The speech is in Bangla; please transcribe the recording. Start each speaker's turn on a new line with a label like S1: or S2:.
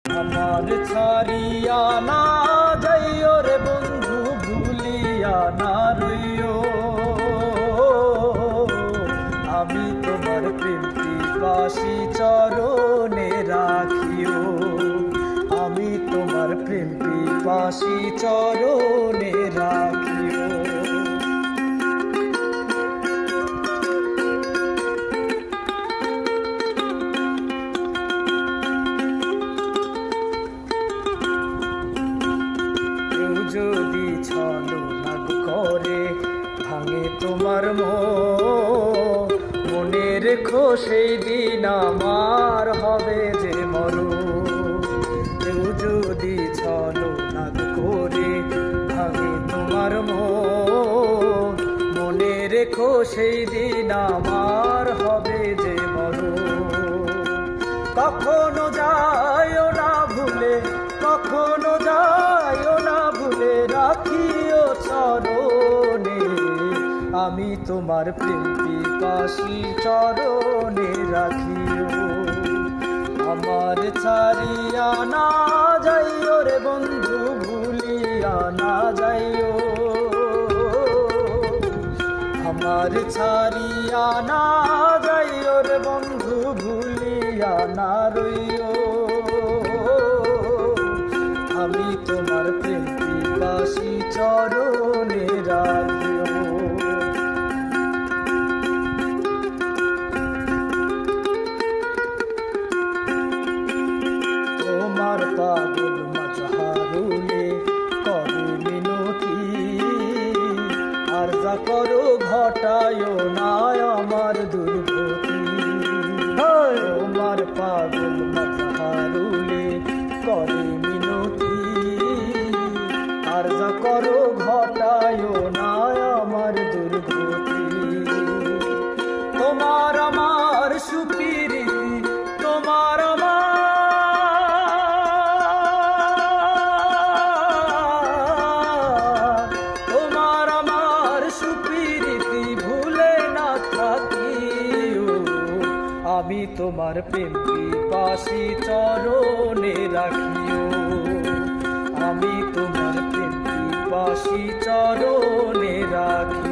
S1: আমার ছাড়িয়া না যাইও রে বন্ধু, ভুলিয়া না রইও। আমি তোমার প্রেম পিপাসী চরণে রাখিও। আমি তোমার প্রেম পিপাসী চরণে রাখিও। যদি ছলনা করে ভাঙে তোমার মনে রেখো সেই দিন আমার হবে যে মরণ। কেউ যদি ছলনা করে ভাঙে তোমার মনে রেখো সেই দিন আমার হবে যে মরণ। কখনো যাইও না ভুলে, কখনো যাইও না ভুলে, রাখিও চরণে। আমি তোমার প্রেম পিপাসী চরণে রাখিও। আমার ছাড়িয়া না যাইও রে বন্ধু, ভুলিয়া না যাইও। আমার ছাড়িয়া না যাইও রে বন্ধু, ভুলিয়া না রইও। আমি তোমার প্রেম পিপাসী চরণে রাখিও। তোমার পাগল মাঝহারুলে করে মিনতি, আর যা করো ঘটায়ও না আমার দুর্গতি। তোমার পাগল মাঝহারুলে করে মিনতি, আর যা করো ঘটায়ও না আমার দুর্গতি। তোমার আমার সুপিরি, তোমার আমার সুপিরিতি ভুলে না থাকিও। আমি তোমার প্রেম পিপাসী চরণে রাখিও। আমি তোমার প্রেম পিপাসী চরণে রাখি।